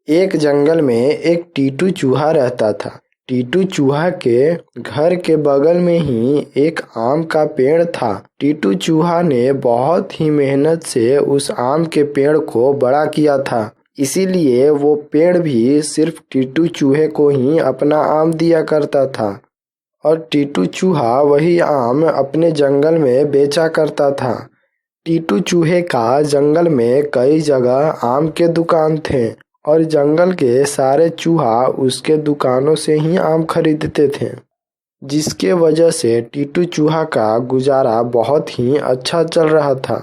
एक जंगल में एक टीटू चूहा रहता था। टीटू चूहा के घर के बगल में ही एक आम का पेड़ था। टीटू चूहा ने बहुत ही मेहनत से उस आम के पेड़ को बड़ा किया था, इसीलिए वो पेड़ भी सिर्फ टीटू चूहे को ही अपना आम दिया करता था और टीटू चूहा वही आम अपने जंगल में बेचा करता था। टीटू चूहे का जंगल में कई जगह आम के दुकान थे और जंगल के सारे चूहा उसके दुकानों से ही आम खरीदते थे, जिसके वजह से टीटू चूहा का गुजारा बहुत ही अच्छा चल रहा था।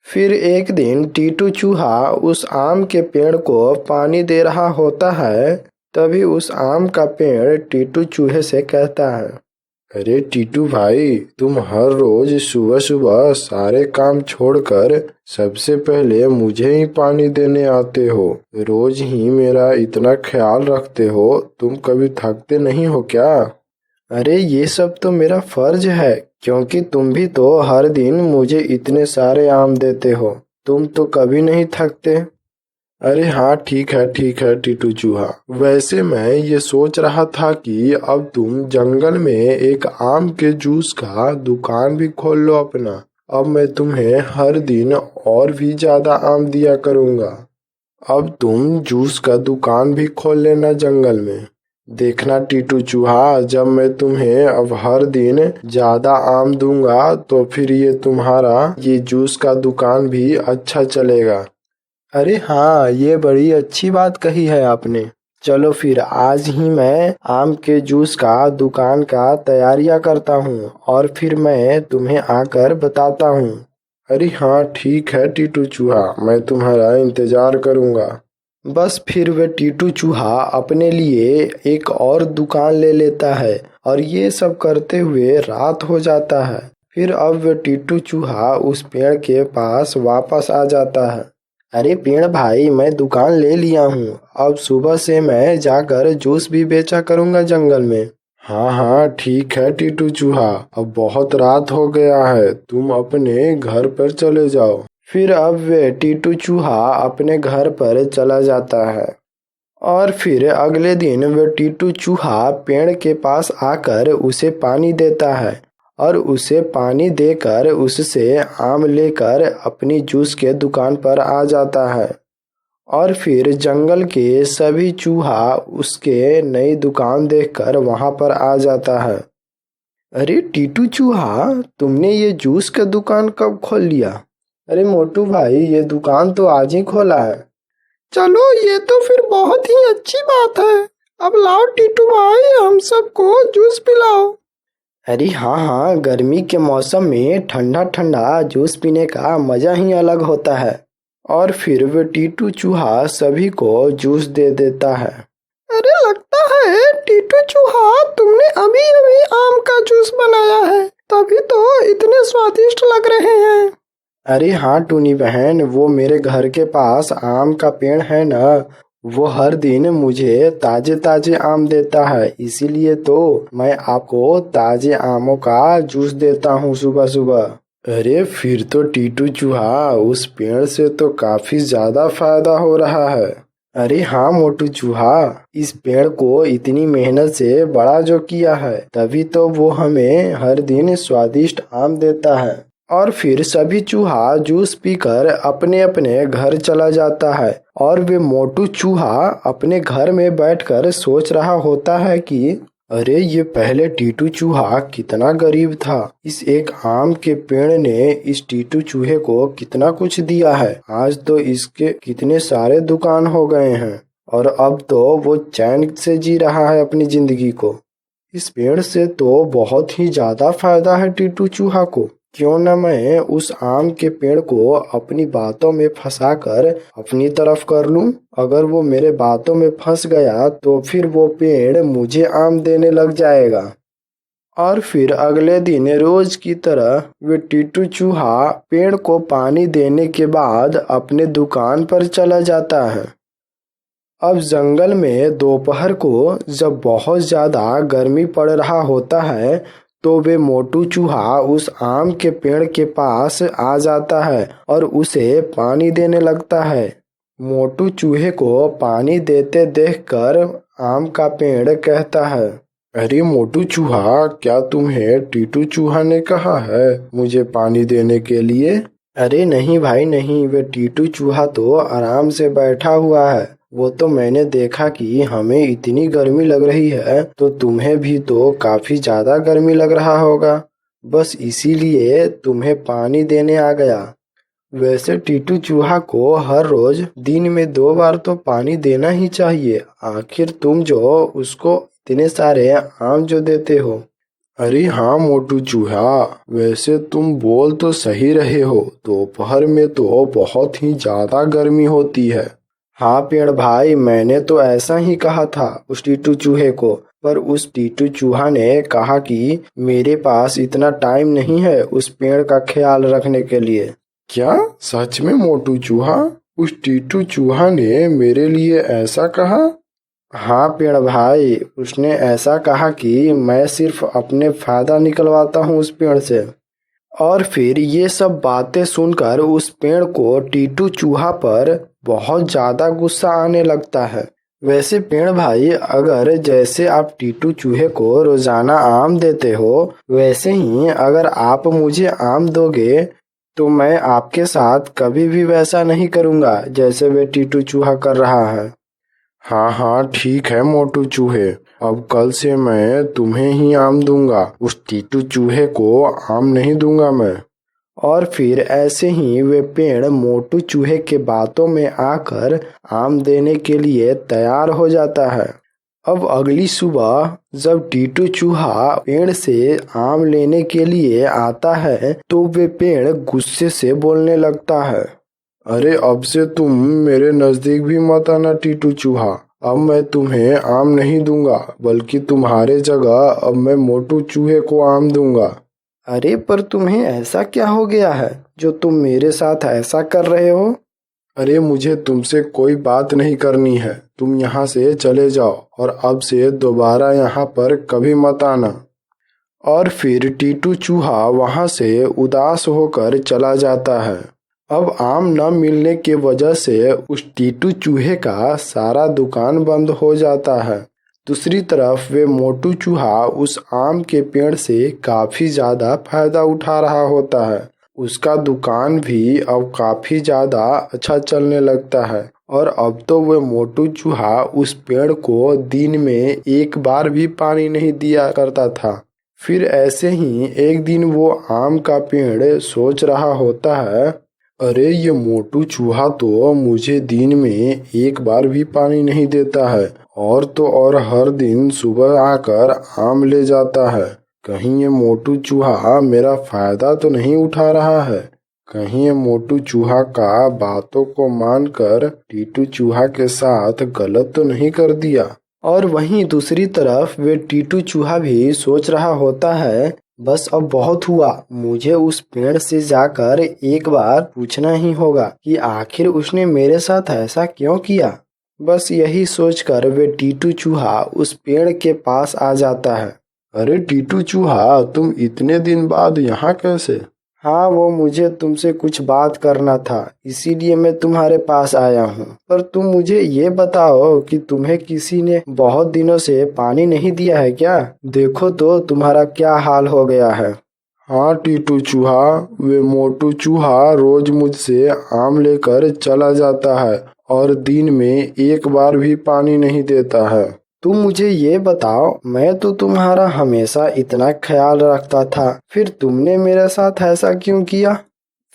फिर एक दिन टीटू चूहा उस आम के पेड़ को पानी दे रहा होता है। तभी उस आम का पेड़ टीटू चूहे से कहता है, अरे टीटू भाई, तुम हर रोज सुबह सुबह सारे काम छोड़कर सबसे पहले मुझे ही पानी देने आते हो। रोज ही मेरा इतना ख्याल रखते हो, तुम कभी थकते नहीं हो क्या? अरे ये सब तो मेरा फर्ज है, क्योंकि तुम भी तो हर दिन मुझे इतने सारे आम देते हो। तुम तो कभी नहीं थकते। अरे हाँ, ठीक है टीटू चूहा। वैसे मैं ये सोच रहा था कि अब तुम जंगल में एक आम के जूस का दुकान भी खोल लो अपना। अब मैं तुम्हें हर दिन और भी ज्यादा आम दिया करूँगा। अब तुम जूस का दुकान भी खोल लेना जंगल में। देखना टीटू चूहा, जब मैं तुम्हें अब हर दिन ज्यादा आम दूंगा तो फिर ये तुम्हारा ये जूस का दुकान भी अच्छा चलेगा। अरे हाँ, ये बड़ी अच्छी बात कही है आपने। चलो फिर आज ही मैं आम के जूस का दुकान का तैयारियां करता हूँ और फिर मैं तुम्हें आकर बताता हूँ। अरे हाँ, ठीक है टीटू चूहा, मैं तुम्हारा इंतजार करूँगा। बस फिर वे टीटू चूहा अपने लिए एक और दुकान ले लेता है और ये सब करते हुए रात हो जाता है। फिर अब वे टीटू चूहा उस पेड़ के पास वापस आ जाता है। अरे पेड़ भाई, मैं दुकान ले लिया हूँ। अब सुबह से मैं जाकर जूस भी बेचा करूँगा जंगल में। हाँ ठीक है टीटू चूहा, अब बहुत रात हो गया है, तुम अपने घर पर चले जाओ। फिर अब वे टीटू चूहा अपने घर पर चला जाता है और फिर अगले दिन वे टीटू चूहा पेड़ के पास आकर उसे पानी देता है और उसे पानी देकर उससे आम लेकर अपनी जूस के दुकान पर आ जाता है और फिर जंगल के सभी चूहा उसके नई दुकान देखकर वहां पर आ जाता है। अरे टीटू चूहा, तुमने ये जूस का दुकान कब खोल लिया? अरे मोटू भाई, ये दुकान तो आज ही खोला है। चलो, ये तो फिर बहुत ही अच्छी बात है। अब लाओ टीटू भाई, हम सबको जूस पिलाओ। अरे हाँ, गर्मी के मौसम में ठंडा ठंडा जूस पीने का मजा ही अलग होता है। और फिर वे टीटू चूहा सभी को जूस दे देता है। अरे लगता है टीटू चूहा, तुमने अभी अभी आम का जूस बनाया है, तभी तो इतने स्वादिष्ट लग रहे हैं। अरे हाँ टूनी बहन, वो मेरे घर के पास आम का पेड़ है ना, वो हर दिन मुझे ताजे ताजे आम देता है, इसीलिए तो मैं आपको ताजे आमों का जूस देता हूँ सुबह सुबह। अरे फिर तो टीटू चूहा, उस पेड़ से तो काफी ज्यादा फायदा हो रहा है। अरे हाँ मोटू चूहा, इस पेड़ को इतनी मेहनत से बड़ा जो किया है, तभी तो वो हमें हर दिन स्वादिष्ट आम देता है। और फिर सभी चूहा जूस पीकर अपने अपने घर चला जाता है और वे मोटू चूहा अपने घर में बैठकर सोच रहा होता है कि अरे ये पहले टीटू चूहा कितना गरीब था, इस एक आम के पेड़ ने इस टीटू चूहे को कितना कुछ दिया है। आज तो इसके कितने सारे दुकान हो गए हैं और अब तो वो चैन से जी रहा है अपनी जिंदगी को। इस पेड़ से तो बहुत ही ज्यादा फायदा है टीटू चूहा को। क्यों न मैं उस आम के पेड़ को अपनी बातों में फंसाकर अपनी तरफ कर लूं। अगर वो मेरे बातों में फंस गया तो फिर वो पेड़ मुझे आम देने लग जाएगा। और फिर अगले दिन रोज की तरह वे टीटू चूहा पेड़ को पानी देने के बाद अपने दुकान पर चला जाता है। अब जंगल में दोपहर को जब बहुत ज्यादा गर्मी पड़ रहा होता है तो वे मोटू चूहा उस आम के पेड़ के पास आ जाता है और उसे पानी देने लगता है। मोटू चूहे को पानी देते देखकर आम का पेड़ कहता है, अरे मोटू चूहा, क्या तुम्हें टीटू चूहा ने कहा है मुझे पानी देने के लिए? अरे नहीं भाई नहीं, वे टीटू चूहा तो आराम से बैठा हुआ है। वो तो मैंने देखा कि हमें इतनी गर्मी लग रही है तो तुम्हें भी तो काफी ज्यादा गर्मी लग रहा होगा, बस इसीलिए तुम्हें पानी देने आ गया। वैसे टीटू चूहा को हर रोज दिन में 2 बार तो पानी देना ही चाहिए, आखिर तुम जो उसको इतने सारे आम जो देते हो। अरे हाँ मोटू चूहा, वैसे तुम बोल तो सही रहे हो, दोपहर में तो बहुत ही ज्यादा गर्मी होती है। हाँ पेड़ भाई, मैंने तो ऐसा ही कहा था उस टीटू चूहे को, पर उस टीटू चूहा ने कहा कि मेरे पास इतना टाइम नहीं है उस पेड़ का ख्याल रखने के लिए। क्या सच में मोटू चूहा? उस टीटू चूहा ने मेरे लिए ऐसा कहा? हाँ पेड़ भाई, उसने ऐसा कहा कि मैं सिर्फ अपने फायदा निकलवाता हूँ उस पेड़ से। और फिर ये सब बातें सुनकर उस पेड़ को टीटू चूहा पर बहुत ज्यादा गुस्सा आने लगता है। वैसे पेड़ भाई, अगर जैसे आप टीटू चूहे को रोजाना आम देते हो, वैसे ही अगर आप मुझे आम दोगे तो मैं आपके साथ कभी भी वैसा नहीं करूँगा जैसे वे टीटू चूहा कर रहा है। हाँ हाँ ठीक है मोटू चूहे, अब कल से मैं तुम्हें ही आम दूंगा, उस टीटू चूहे को आम नहीं दूंगा मैं। और फिर ऐसे ही वे पेड़ मोटू चूहे के बातों में आकर आम देने के लिए तैयार हो जाता है। अब अगली सुबह जब टीटू चूहा पेड़ से आम लेने के लिए आता है तो वे पेड़ गुस्से से बोलने लगता है, अरे अब से तुम मेरे नजदीक भी मत आना टीटू चूहा, अब मैं तुम्हें आम नहीं दूंगा, बल्कि तुम्हारे जगह अब मैं मोटू चूहे को आम दूंगा। अरे पर तुम्हें ऐसा क्या हो गया है जो तुम मेरे साथ ऐसा कर रहे हो? अरे मुझे तुमसे कोई बात नहीं करनी है, तुम यहाँ से चले जाओ और अब से दोबारा यहाँ पर कभी मत आना। और फिर टीटू चूहा वहाँ से उदास होकर चला जाता है। अब आम न मिलने की वजह से उस टीटू चूहे का सारा दुकान बंद हो जाता है। दूसरी तरफ वे मोटू चूहा उस आम के पेड़ से काफी ज्यादा फायदा उठा रहा होता है। उसका दुकान भी अब काफी ज्यादा अच्छा चलने लगता है और अब तो वह मोटू चूहा उस पेड़ को दिन में 1 बार भी पानी नहीं दिया करता था। फिर ऐसे ही एक दिन वो आम का पेड़ सोच रहा होता है, अरे ये मोटू चूहा तो मुझे दिन में 1 बार भी पानी नहीं देता है और तो और हर दिन सुबह आकर आम ले जाता है। कहीं ये मोटू चूहा मेरा फायदा तो नहीं उठा रहा है? कहीं ये मोटू चूहा का बातों को मानकर टीटू चूहा के साथ गलत तो नहीं कर दिया? और वहीं दूसरी तरफ वे टीटू चूहा भी सोच रहा होता है, बस अब बहुत हुआ, मुझे उस पेड़ से जाकर एक बार पूछना ही होगा कि आखिर उसने मेरे साथ ऐसा क्यों किया। बस यही सोचकर वे टीटू चूहा उस पेड़ के पास आ जाता है। अरे टीटू चूहा, तुम इतने दिन बाद यहाँ कैसे? हाँ, वो मुझे तुमसे कुछ बात करना था, इसीलिए मैं तुम्हारे पास आया हूँ। पर तुम मुझे ये बताओ कि तुम्हें किसी ने बहुत दिनों से पानी नहीं दिया है क्या? देखो तो तुम्हारा क्या हाल हो गया है। हाँ टीटू चूहा, वे मोटू चूहा रोज मुझसे आम लेकर चला जाता है और दिन में 1 बार भी पानी नहीं देता है। तुम मुझे ये बताओ, मैं तो तुम्हारा हमेशा इतना ख्याल रखता था, फिर तुमने मेरे साथ ऐसा क्यों किया?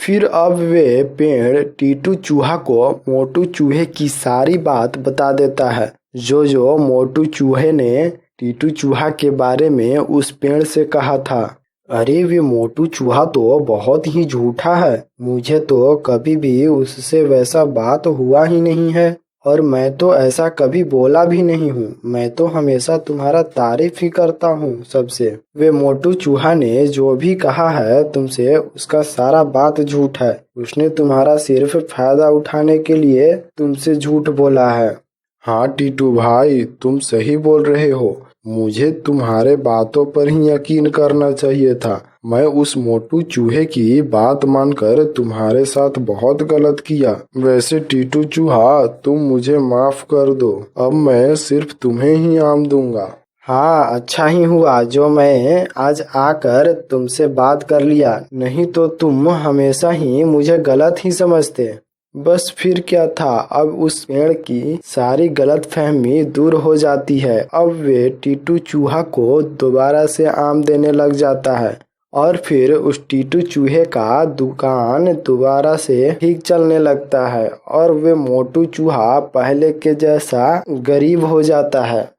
फिर अब वे पेड़ टीटू चूहा को मोटू चूहे की सारी बात बता देता है, जो मोटू चूहे ने टीटू चूहा के बारे में उस पेड़ से कहा था। अरे वे मोटू चूहा तो बहुत ही झूठा है, मुझे तो कभी भी उससे वैसा बात हुआ ही नहीं है और मैं तो ऐसा कभी बोला भी नहीं हूँ, मैं तो हमेशा तुम्हारा तारीफ ही करता हूँ सबसे। वे मोटू चूहा ने जो भी कहा है तुमसे, उसका सारा बात झूठ है, उसने तुम्हारा सिर्फ फायदा उठाने के लिए तुमसे झूठ बोला है। हाँ टीटू भाई, तुम सही बोल रहे हो, मुझे तुम्हारे बातों पर ही यकीन करना चाहिए था। मैं उस मोटू चूहे की बात मानकर तुम्हारे साथ बहुत गलत किया। वैसे टीटू चूहा, तुम मुझे माफ कर दो। अब मैं सिर्फ तुम्हें ही आम दूंगा। हाँ, अच्छा ही हुआ जो मैं आज आकर तुमसे बात कर लिया, नहीं तो तुम हमेशा ही मुझे गलत ही समझते। बस फिर क्या था, अब उस पेड़ की सारी गलतफहमी दूर हो जाती है। अब वे टीटू चूहा को दोबारा से आम देने लग जाता है और फिर उस टीटू चूहे का दुकान दोबारा से ठीक चलने लगता है और वे मोटू चूहा पहले के जैसा गरीब हो जाता है।